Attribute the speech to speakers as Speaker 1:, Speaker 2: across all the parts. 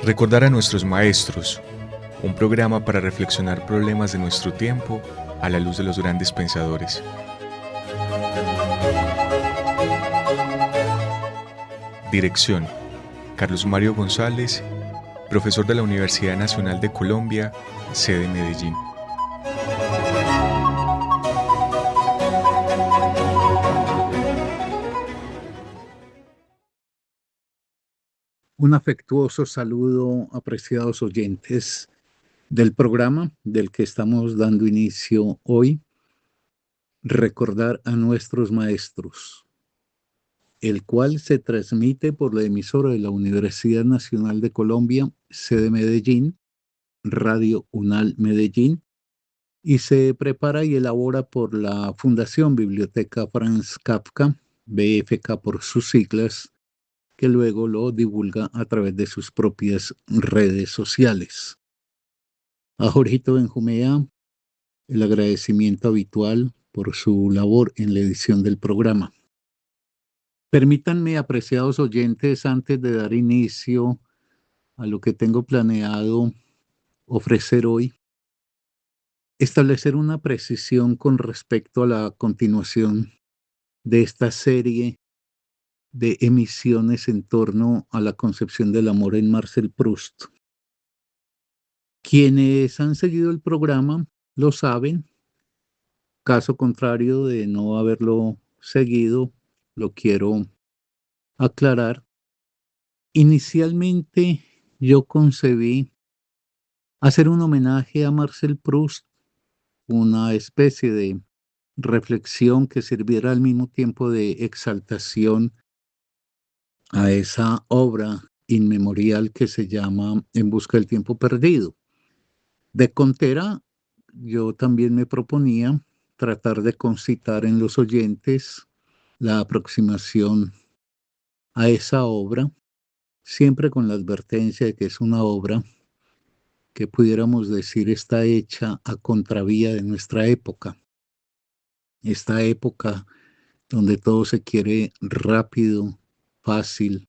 Speaker 1: Recordar a nuestros maestros, un programa para reflexionar problemas de nuestro tiempo a la luz de los grandes pensadores. Dirección: Carlos Mario González, profesor de la Universidad Nacional de Colombia, sede Medellín.
Speaker 2: Un afectuoso saludo, apreciados oyentes del programa del que estamos dando inicio hoy, Recordar a nuestros maestros, el cual se transmite por la emisora de la Universidad Nacional de Colombia, sede Medellín, Radio UNAL Medellín, y se prepara y elabora por la Fundación Biblioteca Franz Kafka, BFK por sus siglas, que luego lo divulga a través de sus propias redes sociales. A Jorgito Benjumea, el agradecimiento habitual por su labor en la edición del programa. Permítanme, apreciados oyentes, antes de dar inicio a lo que tengo planeado ofrecer hoy, establecer una precisión con respecto a la continuación de esta serie de emisiones en torno a la concepción del amor en Marcel Proust. Quienes han seguido el programa lo saben. Caso contrario de no haberlo seguido, lo quiero aclarar. Inicialmente yo concebí hacer un homenaje a Marcel Proust, una especie de reflexión que sirviera al mismo tiempo de exaltación a esa obra inmemorial que se llama En busca del tiempo perdido. De contera, yo también me proponía tratar de concitar en los oyentes la aproximación a esa obra, siempre con la advertencia de que es una obra que pudiéramos decir está hecha a contravía de nuestra época. Esta época donde todo se quiere rápido, fácil,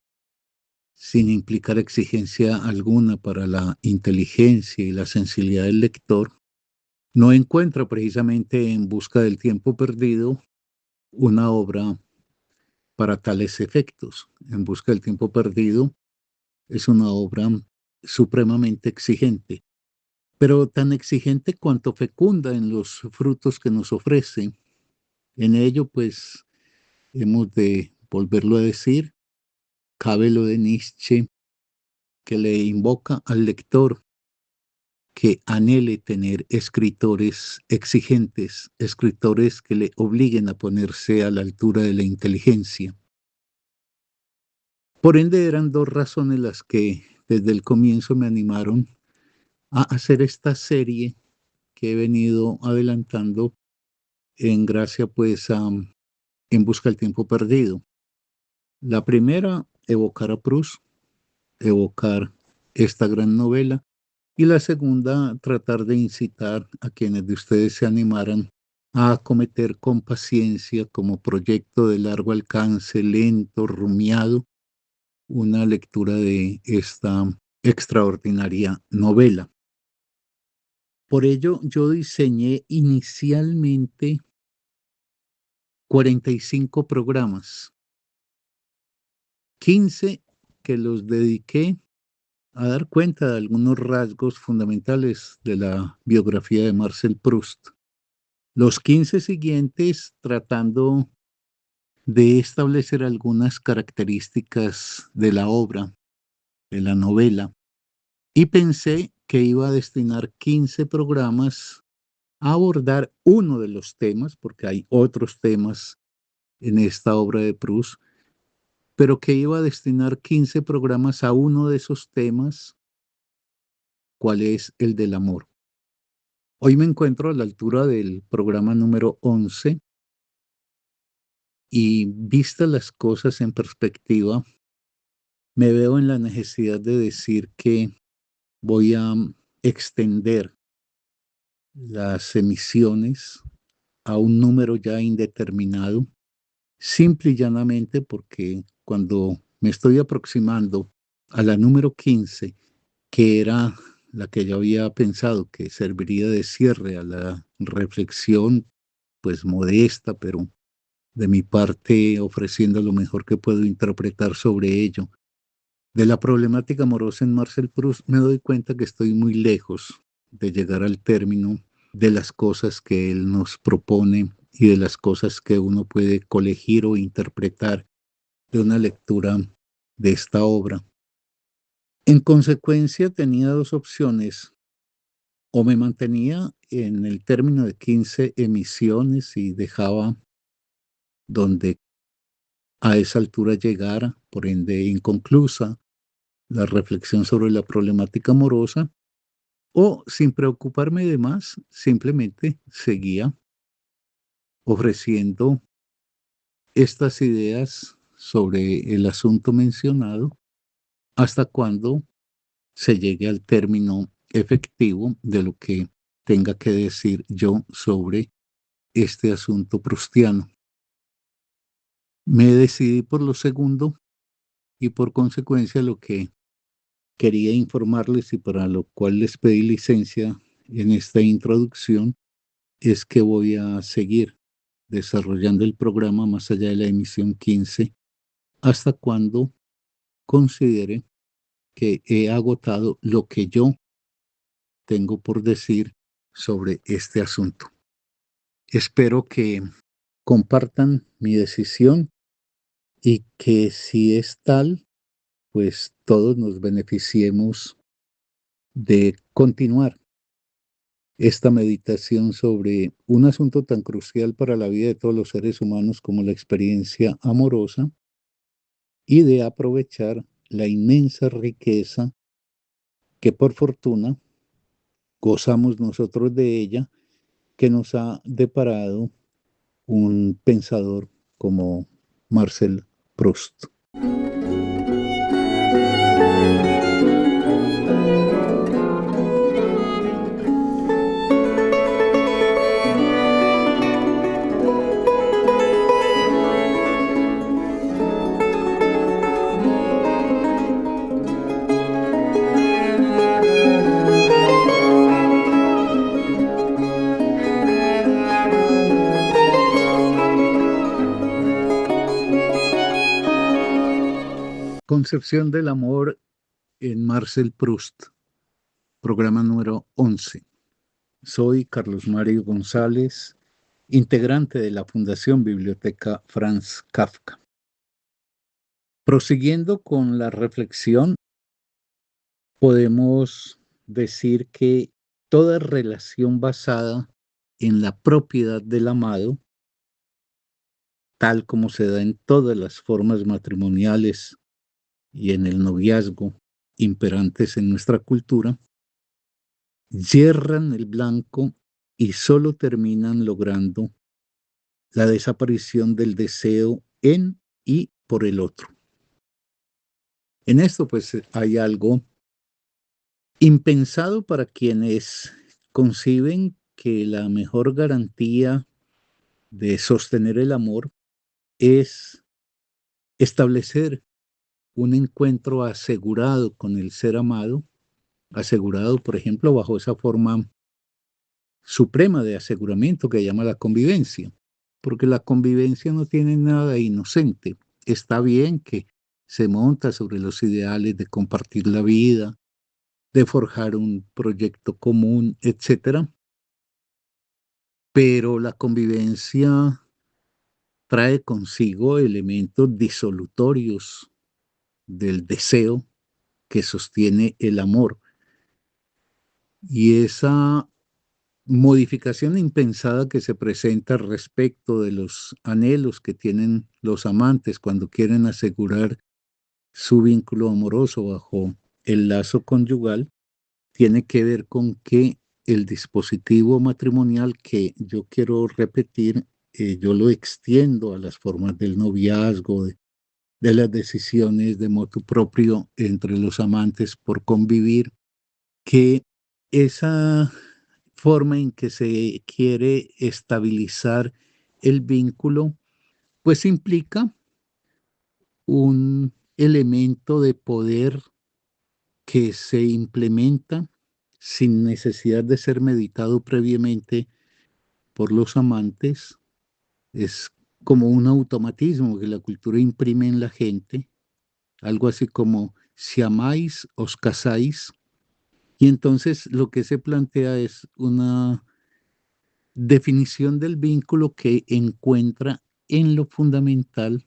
Speaker 2: sin implicar exigencia alguna para la inteligencia y la sensibilidad del lector, no encuentra precisamente En busca del tiempo perdido una obra para tales efectos. En busca del tiempo perdido es una obra supremamente exigente, pero tan exigente cuanto fecunda en los frutos que nos ofrece. En ello, pues, hemos de volverlo a decir, cabe lo de Nietzsche, que le invoca al lector que anhele tener escritores exigentes, escritores que le obliguen a ponerse a la altura de la inteligencia. Por ende, eran dos razones las que desde el comienzo me animaron a hacer esta serie que he venido adelantando en gracia pues a En busca del tiempo perdido. La primera, evocar a Proust, evocar esta gran novela, y la segunda, tratar de incitar a quienes de ustedes se animaran a acometer con paciencia, como proyecto de largo alcance, lento, rumiado, una lectura de esta extraordinaria novela. Por ello, yo diseñé inicialmente 45 programas, 15 que los dediqué a dar cuenta de algunos rasgos fundamentales de la biografía de Marcel Proust. Los 15 siguientes tratando de establecer algunas características de la obra, de la novela, y pensé que iba a destinar 15 programas a abordar uno de los temas, porque hay otros temas en esta obra de Proust, pero que iba a destinar 15 programas a uno de esos temas, cuál es el del amor. Hoy me encuentro a la altura del programa número 11 y vistas las cosas en perspectiva, me veo en la necesidad de decir que voy a extender las emisiones a un número ya indeterminado, simple y llanamente porque cuando me estoy aproximando a la número 15 que era la que yo había pensado que serviría de cierre a la reflexión, pues modesta, pero de mi parte ofreciendo lo mejor que puedo interpretar sobre ello. De la problemática amorosa en Marcel Proust me doy cuenta que estoy muy lejos de llegar al término de las cosas que él nos propone y de las cosas que uno puede colegir o interpretar de una lectura de esta obra. En consecuencia, tenía dos opciones: o me mantenía en el término de 15 emisiones y dejaba donde a esa altura llegara, por ende inconclusa, la reflexión sobre la problemática amorosa, o sin preocuparme de más, simplemente seguía ofreciendo estas ideas sobre el asunto mencionado hasta cuando se llegue al término efectivo de lo que tenga que decir yo sobre este asunto prustiano. Me decidí por lo segundo y por consecuencia lo que quería informarles y para lo cual les pedí licencia en esta introducción es que voy a seguir desarrollando el programa más allá de la emisión 15 hasta cuando considere que he agotado lo que yo tengo por decir sobre este asunto. Espero que compartan mi decisión y que si es tal, pues todos nos beneficiemos de continuar esta meditación sobre un asunto tan crucial para la vida de todos los seres humanos como la experiencia amorosa y de aprovechar la inmensa riqueza que por fortuna gozamos nosotros de ella, que nos ha deparado un pensador como Marcel Proust. Concepción del amor en Marcel Proust, programa número 11. Soy Carlos Mario González, integrante de la Fundación Biblioteca Franz Kafka. Prosiguiendo con la reflexión, podemos decir que toda relación basada en la propiedad del amado, tal como se da en todas las formas matrimoniales y en el noviazgo imperantes en nuestra cultura, yerran el blanco y solo terminan logrando la desaparición del deseo en y por el otro. En esto pues hay algo impensado para quienes conciben que la mejor garantía de sostener el amor es establecer un encuentro asegurado con el ser amado, asegurado, por ejemplo, bajo esa forma suprema de aseguramiento que llama la convivencia, porque la convivencia no tiene nada de inocente. Está bien que se monta sobre los ideales de compartir la vida, de forjar un proyecto común, etcétera, pero la convivencia trae consigo elementos disolutorios del deseo que sostiene el amor. Y esa modificación impensada que se presenta respecto de los anhelos que tienen los amantes cuando quieren asegurar su vínculo amoroso bajo el lazo conyugal, tiene que ver con que el dispositivo matrimonial, que yo quiero repetir, yo lo extiendo a las formas del noviazgo, de las decisiones de motu propio entre los amantes por convivir, que esa forma en que se quiere estabilizar el vínculo, pues implica un elemento de poder que se implementa sin necesidad de ser meditado previamente por los amantes. Es como un automatismo que la cultura imprime en la gente, algo así como si amáis, os casáis. Y entonces lo que se plantea es una definición del vínculo que encuentra en lo fundamental.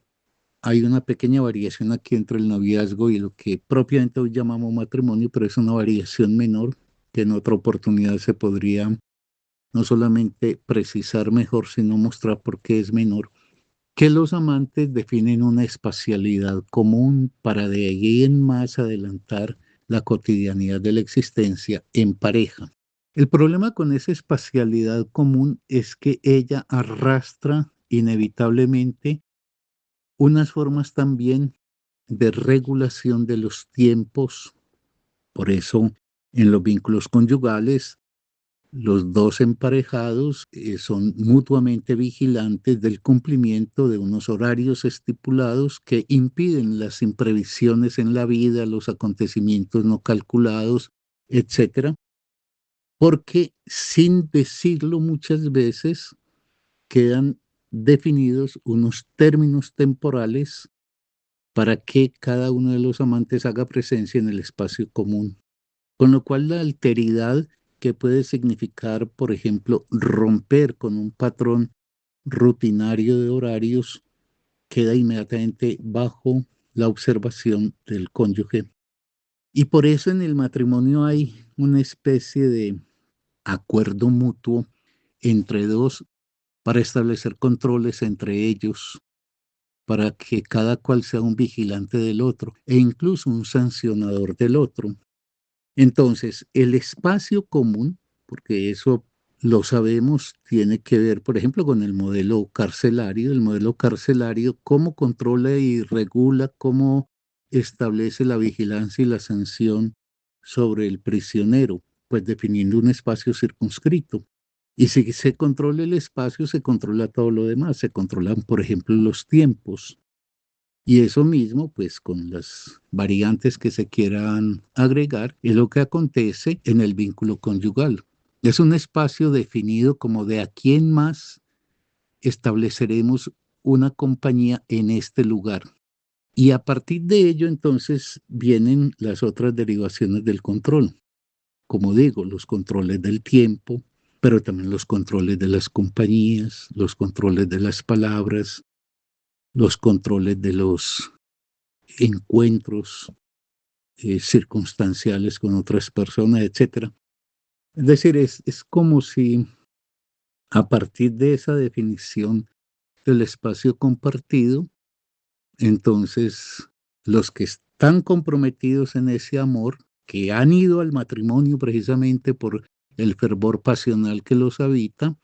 Speaker 2: Hay una pequeña variación aquí entre el noviazgo y lo que propiamente hoy llamamos matrimonio, pero es una variación menor que en otra oportunidad se podría no solamente precisar mejor, sino mostrar por qué es menor, que los amantes definen una espacialidad común para de ahí en más adelantar la cotidianidad de la existencia en pareja. El problema con esa espacialidad común es que ella arrastra inevitablemente unas formas también de regulación de los tiempos. Por eso, en los vínculos conyugales, los dos emparejados son mutuamente vigilantes del cumplimiento de unos horarios estipulados que impiden las imprevisiones en la vida, los acontecimientos no calculados, etcétera, porque sin decirlo muchas veces quedan definidos unos términos temporales para que cada uno de los amantes haga presencia en el espacio común. Con lo cual la alteridad que puede significar, por ejemplo, romper con un patrón rutinario de horarios, queda inmediatamente bajo la observación del cónyuge. Y por eso en el matrimonio hay una especie de acuerdo mutuo entre dos para establecer controles entre ellos, para que cada cual sea un vigilante del otro e incluso un sancionador del otro. Entonces, el espacio común, porque eso lo sabemos, tiene que ver, por ejemplo, con el modelo carcelario. El modelo carcelario, cómo controla y regula, cómo establece la vigilancia y la sanción sobre el prisionero, pues definiendo un espacio circunscrito. Y si se controla el espacio, se controla todo lo demás. Se controlan, por ejemplo, los tiempos. Y eso mismo, pues con las variantes que se quieran agregar, es lo que acontece en el vínculo conyugal. Es un espacio definido como de a quién más estableceremos una compañía en este lugar. Y a partir de ello, entonces, vienen las otras derivaciones del control. Como digo, los controles del tiempo, pero también los controles de las compañías, los controles de las palabras, los controles de los encuentros circunstanciales con otras personas, etcétera. Es decir, es como si a partir de esa definición del espacio compartido, entonces los que están comprometidos en ese amor, que han ido al matrimonio precisamente por el fervor pasional que los habita,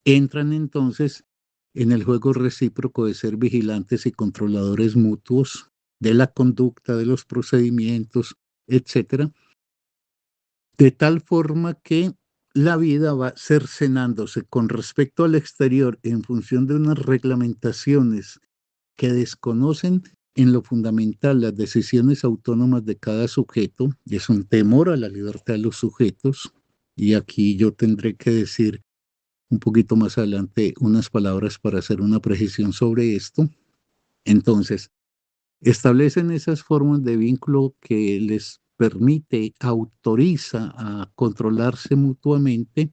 Speaker 2: entran entonces en el juego recíproco de ser vigilantes y controladores mutuos de la conducta, de los procedimientos, etcétera, de tal forma que la vida va cercenándose con respecto al exterior en función de unas reglamentaciones que desconocen en lo fundamental las decisiones autónomas de cada sujeto, y es un temor a la libertad de los sujetos, y aquí yo tendré que decir un poquito más adelante unas palabras para hacer una precisión sobre esto. Entonces, establecen esas formas de vínculo que les permite, autoriza a controlarse mutuamente,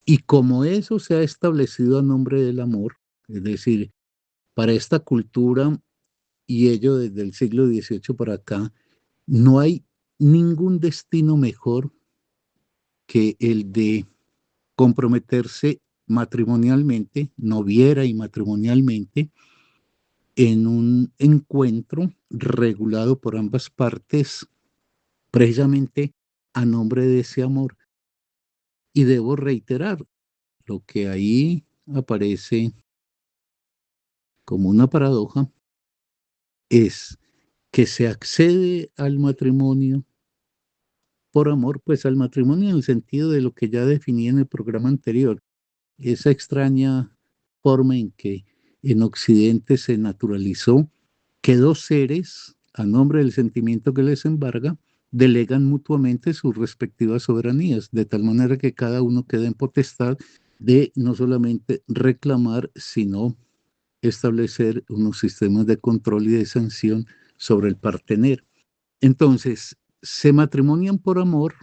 Speaker 2: y como eso se ha establecido a nombre del amor, es decir, para esta cultura y ello desde el siglo XVIII para acá, no hay ningún destino mejor que el de comprometerse matrimonialmente, noviera y matrimonialmente, en un encuentro regulado por ambas partes, precisamente a nombre de ese amor. Y debo reiterar, lo que ahí aparece como una paradoja es que se accede al matrimonio por amor, pues al matrimonio en el sentido de lo que ya definí en el programa anterior, esa extraña forma en que en Occidente se naturalizó que dos seres, a nombre del sentimiento que les embarga, delegan mutuamente sus respectivas soberanías, de tal manera que cada uno queda en potestad de no solamente reclamar, sino establecer unos sistemas de control y de sanción sobre el partener. Entonces, se matrimonian por amor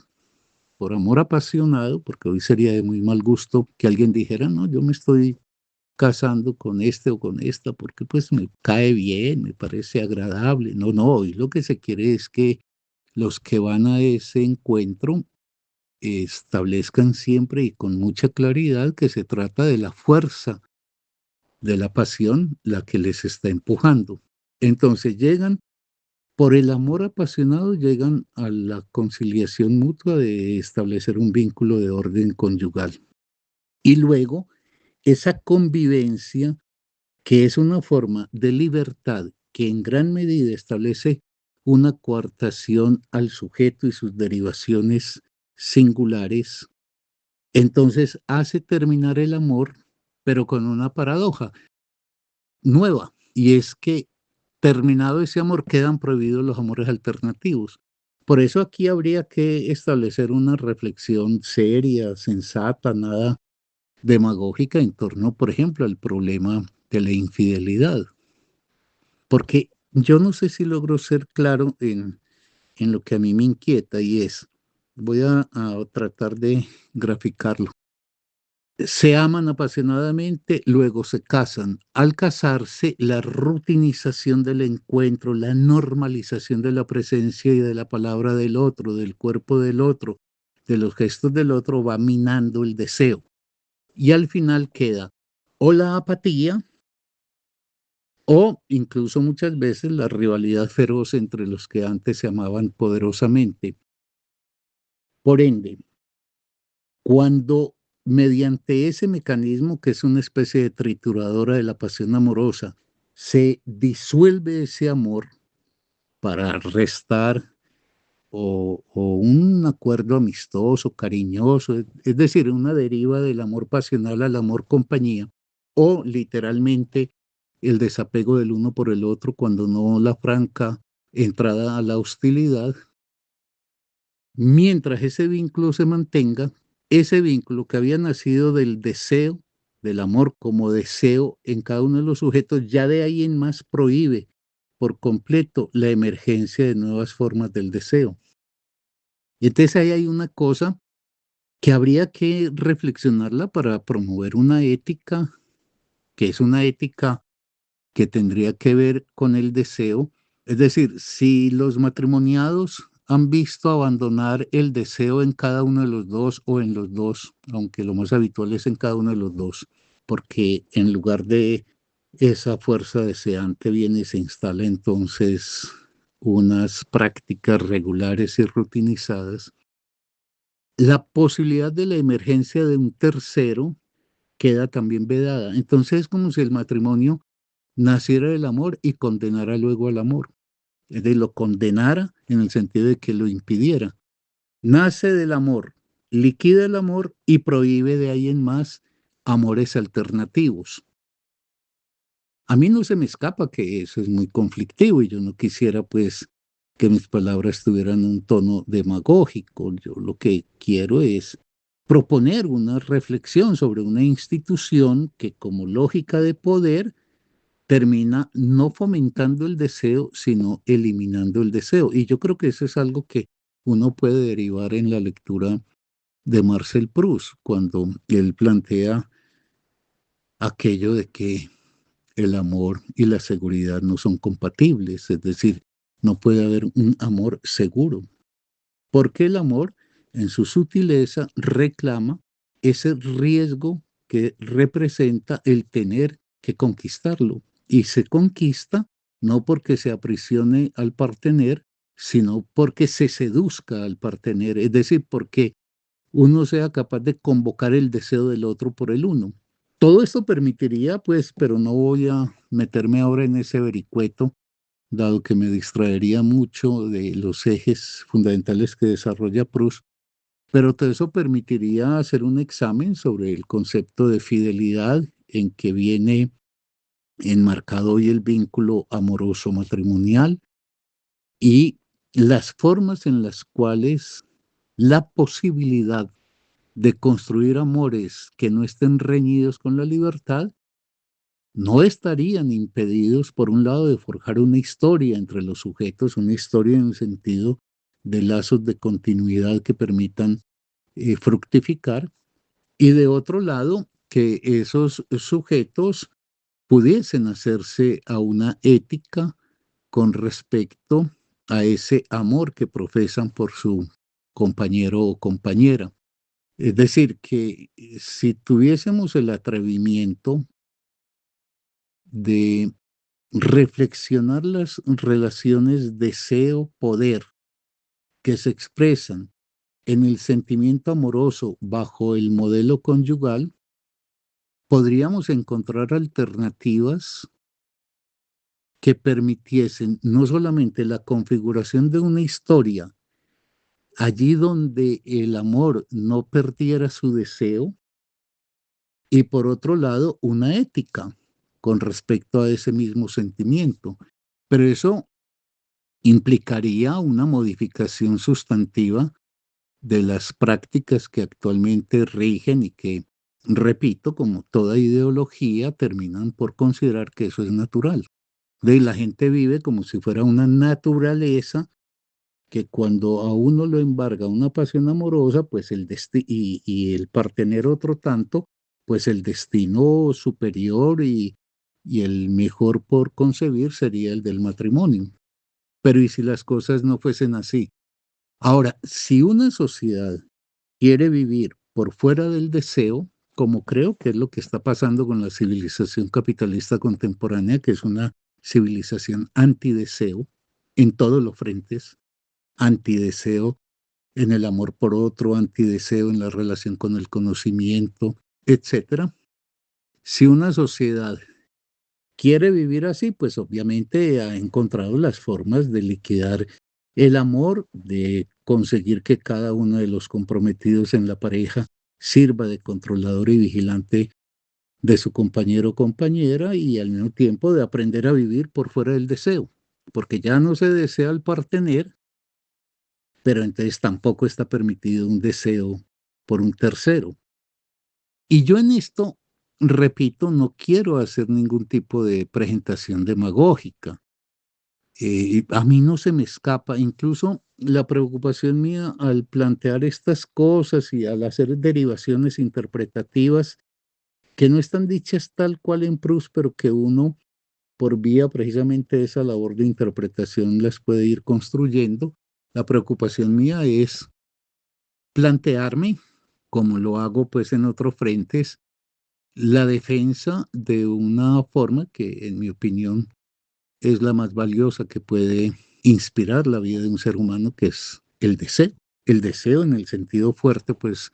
Speaker 2: apasionado, porque hoy sería de muy mal gusto que alguien dijera, no, yo me estoy casando con este o con esta porque pues me cae bien, me parece agradable. No, no, hoy lo que se quiere es que los que van a ese encuentro establezcan siempre y con mucha claridad que se trata de la fuerza de la pasión la que les está empujando. Entonces llegan, por el amor apasionado, llegan a la conciliación mutua de establecer un vínculo de orden conyugal. Y luego, esa convivencia, que es una forma de libertad que en gran medida establece una coartación al sujeto y sus derivaciones singulares, entonces hace terminar el amor, pero con una paradoja nueva, y es que terminado ese amor quedan prohibidos los amores alternativos. Por eso aquí habría que establecer una reflexión seria, sensata, nada demagógica en torno, por ejemplo, al problema de la infidelidad. Porque yo no sé si logro ser claro en lo que a mí me inquieta y es, voy a tratar de graficarlo. Se aman apasionadamente, luego se casan. Al casarse, la rutinización del encuentro, la normalización de la presencia y de la palabra del otro, del cuerpo del otro, de los gestos del otro, va minando el deseo. Y al final queda o la apatía o incluso muchas veces la rivalidad feroz entre los que antes se amaban poderosamente. Por ende, cuando mediante ese mecanismo, que es una especie de trituradora de la pasión amorosa, se disuelve ese amor para restar o un acuerdo amistoso, cariñoso, es decir, una deriva del amor pasional al amor compañía, o literalmente el desapego del uno por el otro cuando no la franca entrada a la hostilidad. Mientras ese vínculo se mantenga, ese vínculo que había nacido del deseo, del amor como deseo en cada uno de los sujetos, ya de ahí en más prohíbe por completo la emergencia de nuevas formas del deseo. Y entonces ahí hay una cosa que habría que reflexionarla para promover una ética, que es una ética que tendría que ver con el deseo. Es decir, si los matrimoniados han visto abandonar el deseo en cada uno de los dos o en los dos, aunque lo más habitual es en cada uno de los dos, porque en lugar de esa fuerza deseante viene y se instala entonces unas prácticas regulares y rutinizadas, la posibilidad de la emergencia de un tercero queda también vedada. Entonces es como si el matrimonio naciera del amor y condenara luego al amor. Es decir, lo condenara en el sentido de que lo impidiera. Nace del amor, liquida el amor y prohíbe de ahí en más amores alternativos. A mí no se me escapa que eso es muy conflictivo y yo no quisiera pues que mis palabras tuvieran un tono demagógico. Yo lo que quiero es proponer una reflexión sobre una institución que como lógica de poder termina no fomentando el deseo, sino eliminando el deseo. Y yo creo que eso es algo que uno puede derivar en la lectura de Marcel Proust, cuando él plantea aquello de que el amor y la seguridad no son compatibles, es decir, no puede haber un amor seguro, porque el amor, en su sutileza, reclama ese riesgo que representa el tener que conquistarlo. Y se conquista no porque se aprisione al partener, sino porque se seduzca al partener, es decir, porque uno sea capaz de convocar el deseo del otro por el uno. Todo esto permitiría, pues, pero no voy a meterme ahora en ese vericueto, dado que me distraería mucho de los ejes fundamentales que desarrolla Proust, pero todo eso permitiría hacer un examen sobre el concepto de fidelidad en que viene enmarcado hoy el vínculo amoroso matrimonial y las formas en las cuales la posibilidad de construir amores que no estén reñidos con la libertad no estarían impedidos, por un lado, de forjar una historia entre los sujetos, una historia en el sentido de lazos de continuidad que permitan fructificar, y de otro lado, que esos sujetos pudiesen hacerse a una ética con respecto a ese amor que profesan por su compañero o compañera. Es decir, que si tuviésemos el atrevimiento de reflexionar las relaciones deseo-poder que se expresan en el sentimiento amoroso bajo el modelo conyugal, podríamos encontrar alternativas que permitiesen no solamente la configuración de una historia allí donde el amor no perdiera su deseo, y por otro lado, una ética con respecto a ese mismo sentimiento. Pero eso implicaría una modificación sustantiva de las prácticas que actualmente rigen y que, repito, como toda ideología, terminan por considerar que eso es natural. De la gente vive como si fuera una naturaleza que cuando a uno lo embarga una pasión amorosa, pues y el partener otro tanto, pues el destino superior y el mejor por concebir sería el del matrimonio. Pero ¿y si las cosas no fuesen así? Ahora, si una sociedad quiere vivir por fuera del deseo, como creo que es lo que está pasando con la civilización capitalista contemporánea, que es una civilización antideseo en todos los frentes, antideseo en el amor por otro, antideseo en la relación con el conocimiento, etcétera. Si una sociedad quiere vivir así, pues obviamente ha encontrado las formas de liquidar el amor, de conseguir que cada uno de los comprometidos en la pareja sirva de controlador y vigilante de su compañero o compañera y al mismo tiempo de aprender a vivir por fuera del deseo, porque ya no se desea al partener, pero entonces tampoco está permitido un deseo por un tercero. Y yo en esto, repito, no quiero hacer ningún tipo de presentación demagógica. A mí no se me escapa, incluso la preocupación mía al plantear estas cosas y al hacer derivaciones interpretativas que no están dichas tal cual en Proust, pero que uno, por vía precisamente de esa labor de interpretación, las puede ir construyendo. La preocupación mía es plantearme, como lo hago pues en otros frentes, la defensa de una forma que, en mi opinión, es la más valiosa que puede inspirar la vida de un ser humano, que es el deseo. El deseo en el sentido fuerte, pues,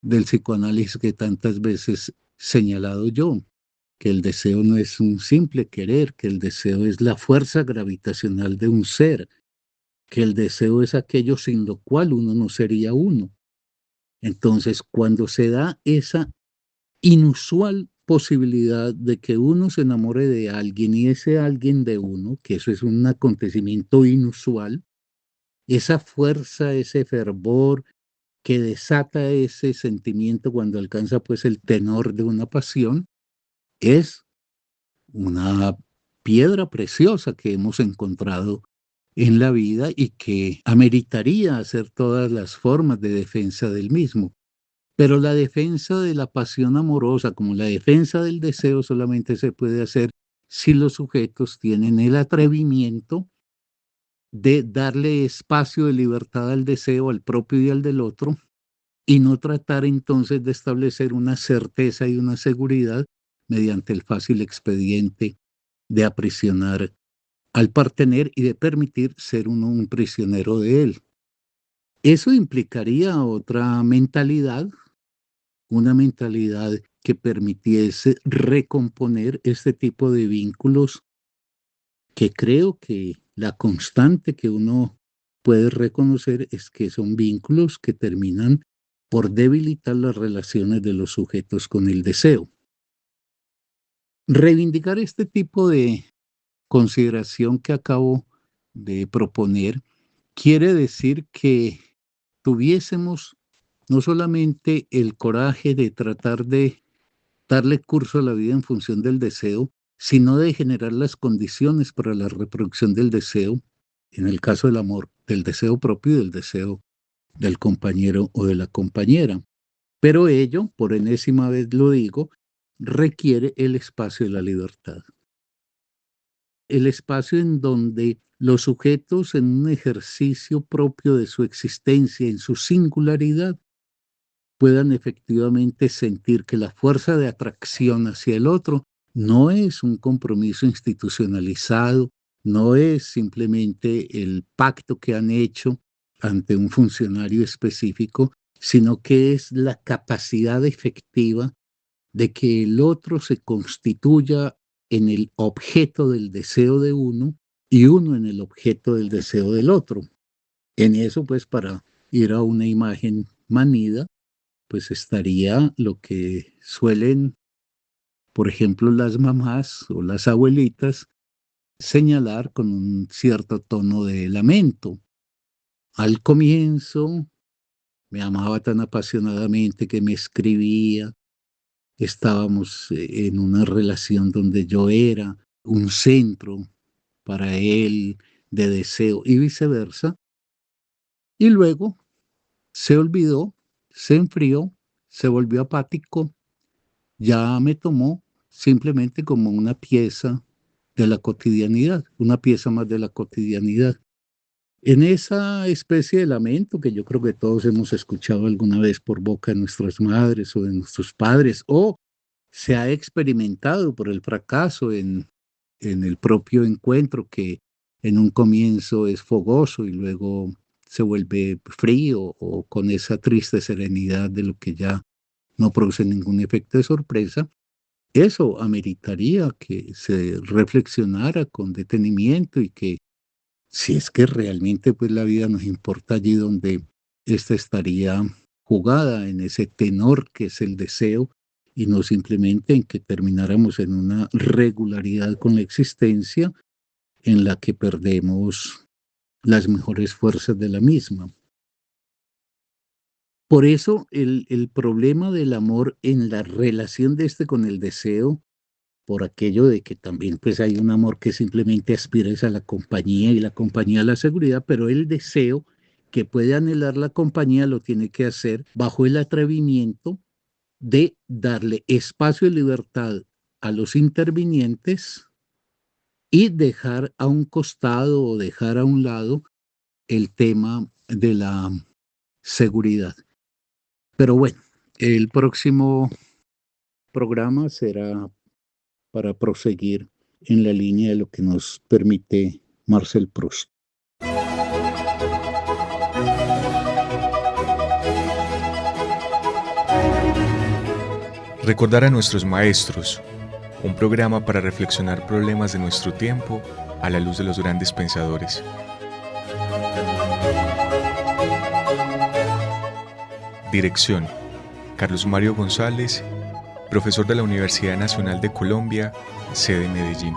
Speaker 2: del psicoanálisis que tantas veces he señalado yo, que el deseo no es un simple querer, que el deseo es la fuerza gravitacional de un ser, que el deseo es aquello sin lo cual uno no sería uno. Entonces, cuando se da esa inusual posibilidad de que uno se enamore de alguien y ese alguien de uno, que eso es un acontecimiento inusual, esa fuerza, ese fervor que desata ese sentimiento cuando alcanza pues el tenor de una pasión, es una piedra preciosa que hemos encontrado en la vida y que ameritaría hacer todas las formas de defensa del mismo. Pero la defensa de la pasión amorosa, como la defensa del deseo, solamente se puede hacer si los sujetos tienen el atrevimiento de darle espacio de libertad al deseo, al propio y al del otro, y no tratar entonces de establecer una certeza y una seguridad mediante el fácil expediente de aprisionar al partener y de permitir ser uno un prisionero de él. Eso implicaría otra mentalidad, una mentalidad que permitiese recomponer este tipo de vínculos que creo que la constante que uno puede reconocer es que son vínculos que terminan por debilitar las relaciones de los sujetos con el deseo. Reivindicar este tipo de consideración que acabo de proponer quiere decir que tuviésemos no solamente el coraje de tratar de darle curso a la vida en función del deseo, sino de generar las condiciones para la reproducción del deseo, en el caso del amor, del deseo propio y del deseo del compañero o de la compañera. Pero ello, por enésima vez lo digo, requiere el espacio de la libertad. El espacio en donde los sujetos, en un ejercicio propio de su existencia, en su singularidad, puedan efectivamente sentir que la fuerza de atracción hacia el otro no es un compromiso institucionalizado, no es simplemente el pacto que han hecho ante un funcionario específico, sino que es la capacidad efectiva de que el otro se constituya en el objeto del deseo de uno y uno en el objeto del deseo del otro. En eso, pues, para ir a una imagen manida, pues estaría lo que suelen, por ejemplo, las mamás o las abuelitas señalar con un cierto tono de lamento. Al comienzo me amaba tan apasionadamente que me escribía, estábamos en una relación donde yo era un centro para él de deseo y viceversa, y luego se olvidó, se enfrió, se volvió apático, ya me tomó simplemente como una pieza de la cotidianidad, una pieza más de la cotidianidad. En esa especie de lamento que yo creo que todos hemos escuchado alguna vez por boca de nuestras madres o de nuestros padres, o se ha experimentado por el fracaso en el propio encuentro que en un comienzo es fogoso y luego se vuelve frío o con esa triste serenidad de lo que ya no produce ningún efecto de sorpresa. Eso ameritaría que se reflexionara con detenimiento y que si es que realmente pues la vida nos importa allí donde ésta estaría jugada en ese tenor que es el deseo y no simplemente en que termináramos en una regularidad con la existencia en la que perdemos las mejores fuerzas de la misma. Por eso el problema del amor en la relación de este con el deseo, por aquello de que también pues hay un amor que simplemente aspira es a la compañía y la compañía a la seguridad, pero el deseo que puede anhelar la compañía lo tiene que hacer bajo el atrevimiento de darle espacio y libertad a los intervinientes y dejar a un costado o dejar a un lado el tema de la seguridad. Pero bueno, el próximo programa será para proseguir en la línea de lo que nos permite Marcel Proust.
Speaker 1: Recordar a nuestros maestros, un programa para reflexionar problemas de nuestro tiempo a la luz de los grandes pensadores. Dirección: Carlos Mario González, profesor de la Universidad Nacional de Colombia, sede Medellín.